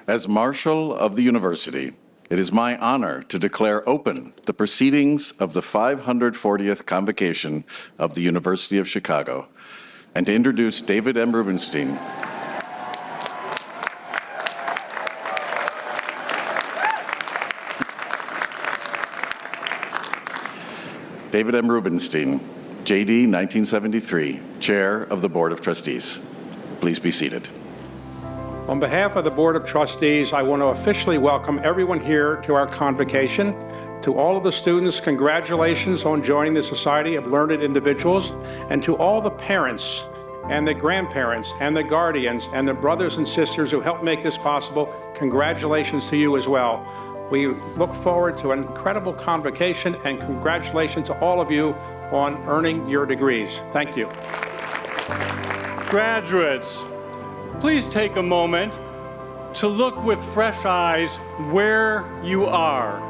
As Marshal of the University, it is my honor to declare open the proceedings of the 540th Convocation of the University of Chicago and to introduce David M. Rubenstein. David M. Rubenstein, JD 1973, Chair of the Board of Trustees. Please be seated. On behalf of the Board of Trustees, I want to officially welcome everyone here to our convocation. To all of the students, congratulations on joining the Society of Learned Individuals, and to all the parents and the grandparents and the guardians and the brothers and sisters who helped make this possible, congratulations to you as well. We look forward to an incredible convocation, and congratulations to all of you on earning your degrees. Thank you. Graduates, please take a moment to look with fresh eyes where you are.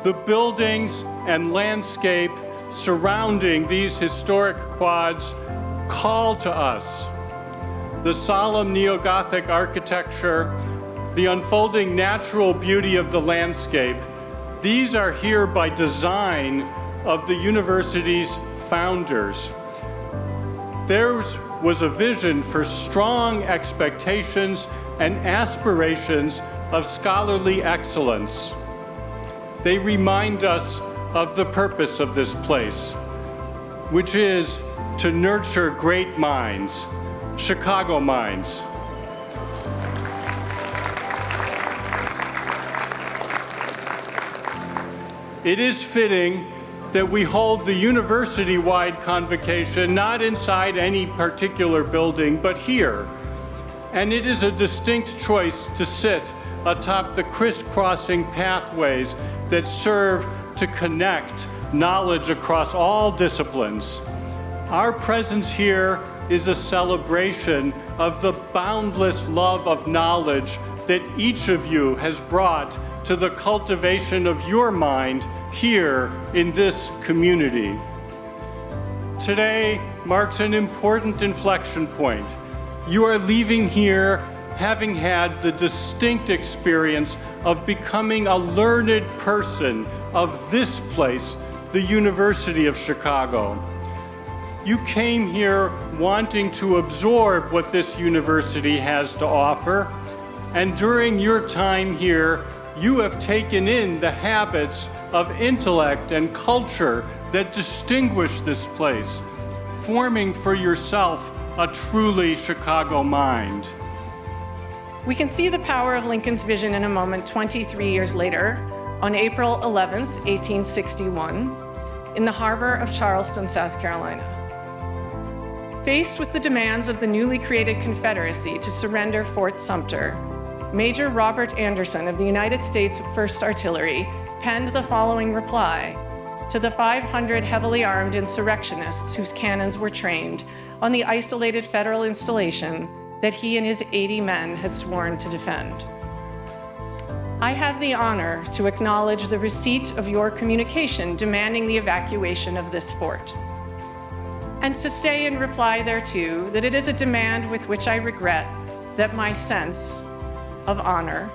The buildings and landscape surrounding these historic quads call to us. The solemn neo-Gothic architecture, the unfolding natural beauty of the landscape, these are here by design of the university's founders. Theirs was a vision for strong expectations and aspirations of scholarly excellence. They remind us of the purpose of this place, which is to nurture great minds, Chicago minds. It is fitting that we hold the university-wide convocation not inside any particular building, but here. And it is a distinct choice to sit atop the crisscrossing pathways that serve to connect knowledge across all disciplines. Our presence here is a celebration of the boundless love of knowledge that each of you has brought to the cultivation of your mind here in this community. Today marks an important inflection point. You are leaving here having had the distinct experience of becoming a learned person of this place, the University of Chicago. You came here wanting to absorb what this university has to offer, and during your time here, you have taken in the habits of intellect and culture that distinguish this place, forming for yourself a truly Chicago mind. We can see the power of Lincoln's vision in a moment 23 years later, on April 11th, 1861, in the harbor of Charleston, South Carolina. Faced with the demands of the newly created Confederacy to surrender Fort Sumter, Major Robert Anderson of the United States 1st Artillery penned the following reply to the 500 heavily armed insurrectionists whose cannons were trained on the isolated federal installation that he and his 80 men had sworn to defend. I have the honor to acknowledge the receipt of your communication demanding the evacuation of this fort, and to say in reply thereto that it is a demand with which I regret that my sense of honor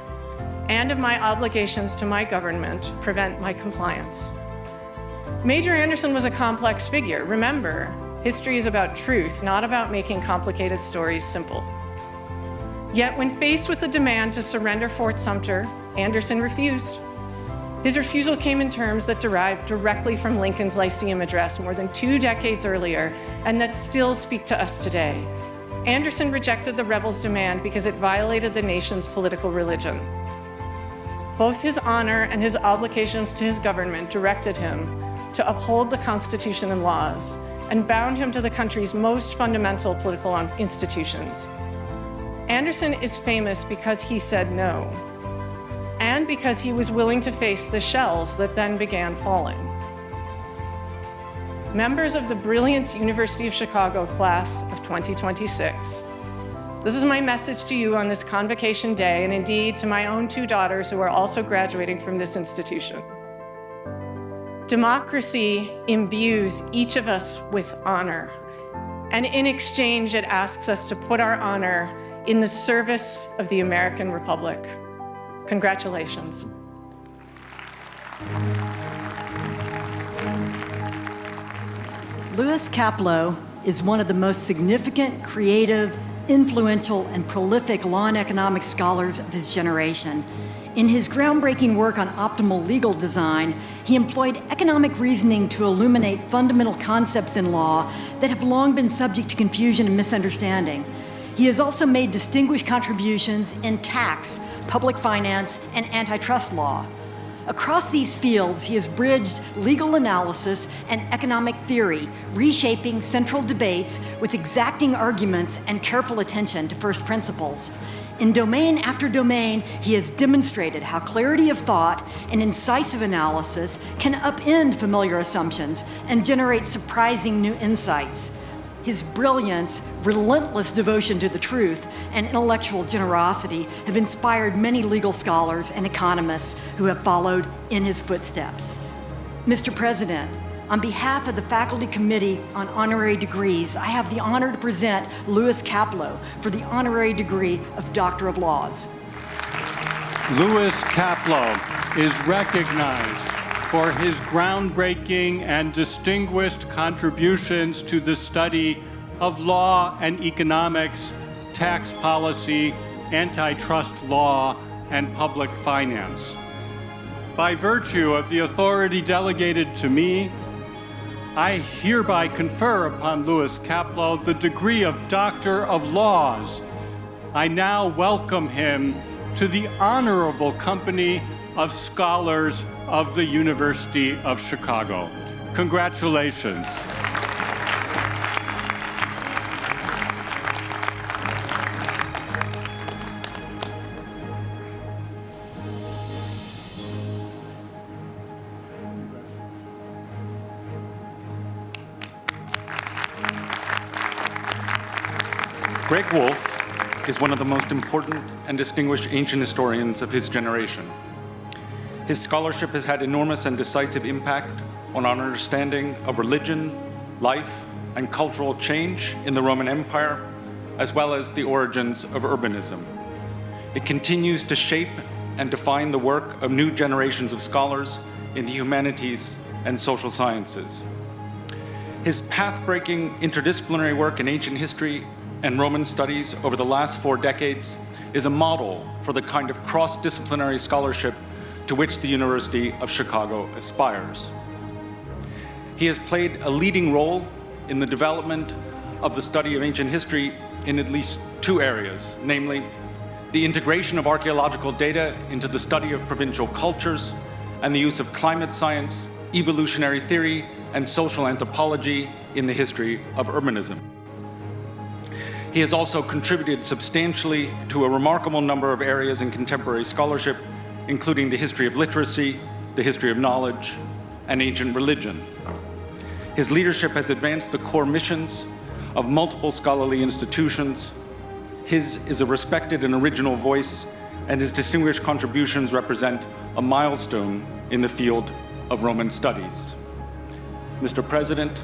and of my obligations to my government prevent my compliance. Major Anderson was a complex figure. Remember, history is about truth, not about making complicated stories simple. Yet when faced with the demand to surrender Fort Sumter, Anderson refused. His refusal came in terms that derived directly from Lincoln's Lyceum address more than 2 decades earlier, and that still speak to us today. Anderson rejected the rebels' demand because it violated the nation's political religion. Both his honor and his obligations to his government directed him to uphold the Constitution and laws, and bound him to the country's most fundamental political institutions. Anderson is famous because he said no, and because he was willing to face the shells that then began falling. Members of the brilliant University of Chicago class of 2026, this is my message to you on this convocation day, and indeed to my own 2 daughters who are also graduating from this institution. Democracy imbues each of us with honor, and in exchange, it asks us to put our honor in the service of the American Republic. Congratulations. Louis Kaplow is one of the most significant, creative, influential, and prolific law and economics scholars of his generation. In his groundbreaking work on optimal legal design, he employed economic reasoning to illuminate fundamental concepts in law that have long been subject to confusion and misunderstanding. He has also made distinguished contributions in tax, public finance, and antitrust law. Across these fields, he has bridged legal analysis and economic theory, reshaping central debates with exacting arguments and careful attention to first principles. In domain after domain, he has demonstrated how clarity of thought and incisive analysis can upend familiar assumptions and generate surprising new insights. His brilliance, relentless devotion to the truth, and intellectual generosity have inspired many legal scholars and economists who have followed in his footsteps. Mr. President, on behalf of the Faculty Committee on Honorary Degrees, I have the honor to present Louis Kaplow for the honorary degree of Doctor of Laws. Louis Kaplow is recognized for his groundbreaking and distinguished contributions to the study of law and economics, tax policy, antitrust law, and public finance. By virtue of the authority delegated to me, I hereby confer upon Louis Kaplow the degree of Doctor of Laws. I now welcome him to the honorable company of scholars of the University of Chicago. Congratulations. Greg Wolfe is one of the most important and distinguished ancient historians of his generation. His scholarship has had enormous and decisive impact on our understanding of religion, life, and cultural change in the Roman Empire, as well as the origins of urbanism. It continues to shape and define the work of new generations of scholars in the humanities and social sciences. His path-breaking interdisciplinary work in ancient history and Roman studies over the last 4 decades is a model for the kind of cross-disciplinary scholarship to which the University of Chicago aspires. He has played a leading role in the development of the study of ancient history in at least 2 areas, namely the integration of archaeological data into the study of provincial cultures and the use of climate science, evolutionary theory, and social anthropology in the history of urbanism. He has also contributed substantially to a remarkable number of areas in contemporary scholarship, including the history of literacy, the history of knowledge, and ancient religion. His leadership has advanced the core missions of multiple scholarly institutions. His is a respected and original voice, and his distinguished contributions represent a milestone in the field of Roman studies. Mr. President,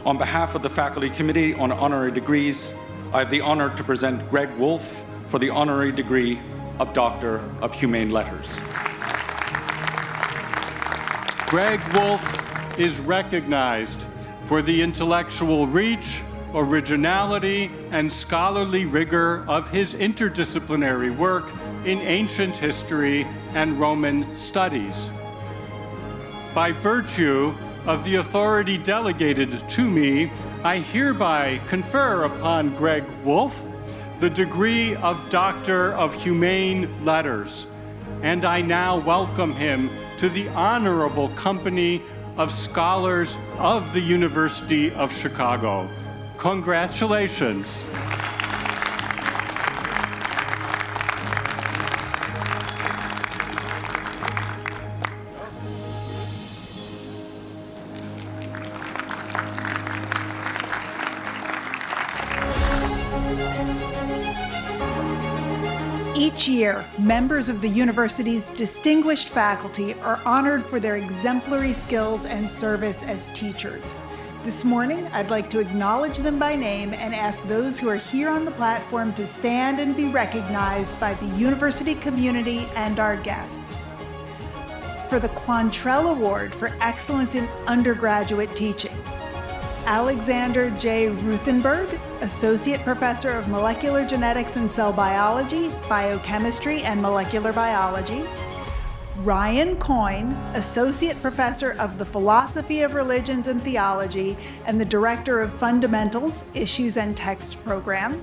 on behalf of the Faculty Committee on Honorary Degrees, I have the honor to present Greg Wolfe for the honorary degree of Doctor of Humane Letters. Greg Wolfe is recognized for the intellectual reach, originality, and scholarly rigor of his interdisciplinary work in ancient history and Roman studies. By virtue of the authority delegated to me, I hereby confer upon Greg Wolfe the degree of Doctor of Humane Letters, and I now welcome him to the honorable company of scholars of the University of Chicago. Congratulations. Each year, members of the university's distinguished faculty are honored for their exemplary skills and service as teachers. This morning, I'd like to acknowledge them by name and ask those who are here on the platform to stand and be recognized by the university community and our guests. For the Quantrell Award for Excellence in Undergraduate Teaching, Alexander J. Ruthenberg, Associate Professor of Molecular Genetics and Cell Biology, Biochemistry, and Molecular Biology. Ryan Coyne, Associate Professor of the Philosophy of Religions and Theology and the Director of Fundamentals, Issues and Text Program.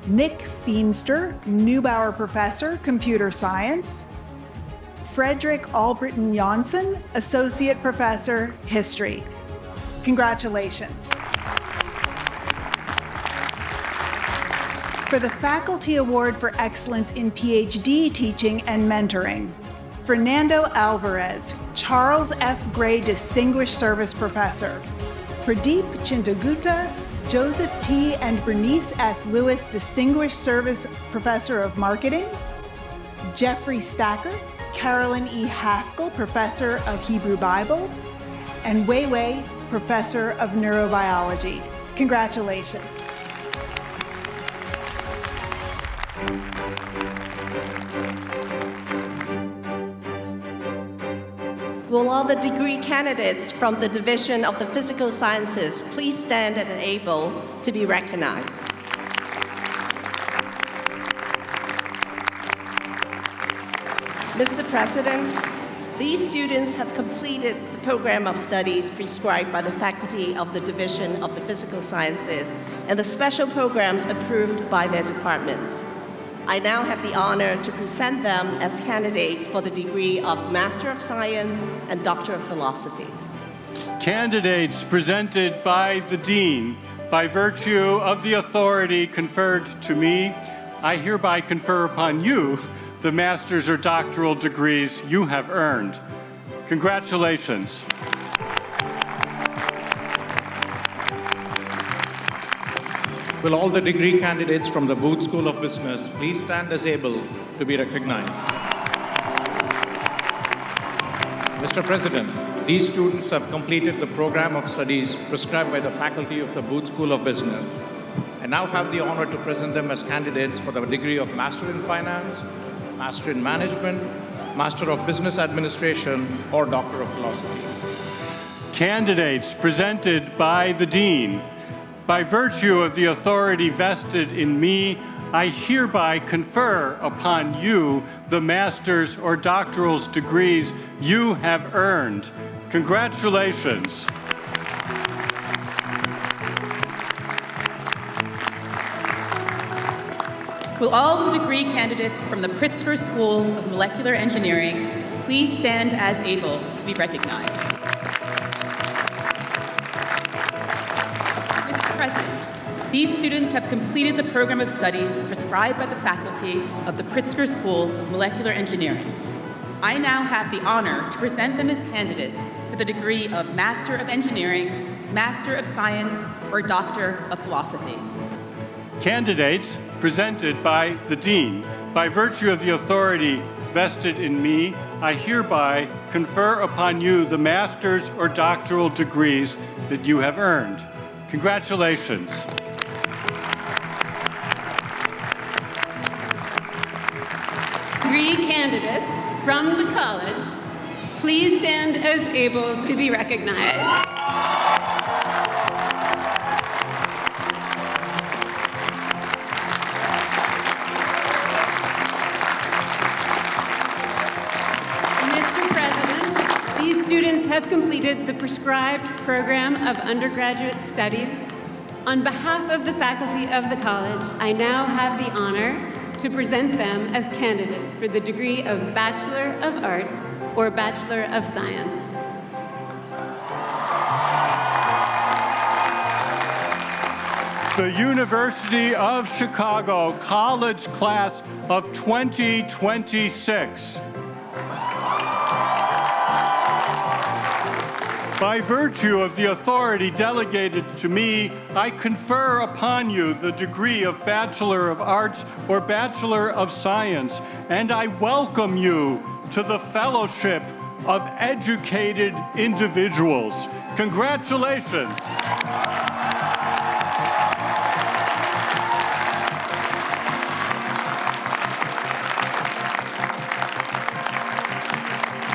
Nick Feemster, Neubauer Professor, Computer Science. Frederick Albritton Janssen, Associate Professor, History. Congratulations. For the Faculty Award for Excellence in PhD Teaching and Mentoring, Fernando Alvarez, Charles F. Gray Distinguished Service Professor, Pradeep Chintagutta, Joseph T. and Bernice S. Lewis Distinguished Service Professor of Marketing, Jeffrey Stacker, Carolyn E. Haskell Professor of Hebrew Bible, and Wei Wei, Professor of Neurobiology. Congratulations. Will all the degree candidates from the Division of the Physical Sciences please stand and able to be recognized? Mr. President, these students have completed the program of studies prescribed by the faculty of the Division of the Physical Sciences and the special programs approved by their departments. I now have the honor to present them as candidates for the degree of Master of Science and Doctor of Philosophy. Candidates presented by the Dean, by virtue of the authority conferred to me, I hereby confer upon you the master's or doctoral degrees you have earned. Congratulations. Will all the degree candidates from the Booth School of Business please stand as able to be recognized? Mr. President, these students have completed the program of studies prescribed by the faculty of the Booth School of Business. I now have the honor to present them as candidates for the degree of Master in Finance, Master in Management, Master of Business Administration, or Doctor of Philosophy. Candidates presented by the Dean. By virtue of the authority vested in me, I hereby confer upon you the master's or doctoral degrees you have earned. Congratulations. Will all the degree candidates from the Pritzker School of Molecular Engineering please stand as able to be recognized? Mr. President, these students have completed the program of studies prescribed by the faculty of the Pritzker School of Molecular Engineering. I now have the honor to present them as candidates for the degree of Master of Engineering, Master of Science, or Doctor of Philosophy. Candidates presented by the Dean. By virtue of the authority vested in me, I hereby confer upon you the master's or doctoral degrees that you have earned. Congratulations. Degree candidates from the college, please stand as able to be recognized. Students have completed the prescribed program of undergraduate studies. On behalf of the faculty of the college, I now have the honor to present them as candidates for the degree of Bachelor of Arts or Bachelor of Science. The University of Chicago College Class of 2026. By virtue of the authority delegated to me, I confer upon you the degree of Bachelor of Arts or Bachelor of Science, and I welcome you to the fellowship of educated individuals. Congratulations.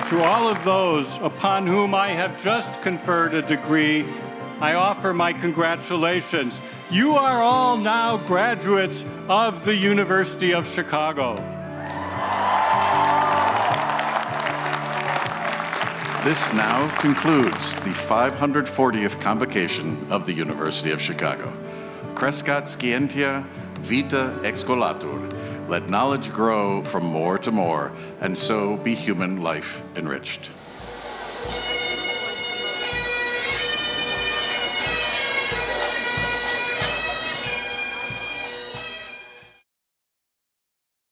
To all of those upon whom I have just conferred a degree, I offer my congratulations. You are all now graduates of the University of Chicago. This now concludes the 540th Convocation of the University of Chicago. Crescat scientia, vita excolatur. Let knowledge grow from more to more, and so be human life enriched.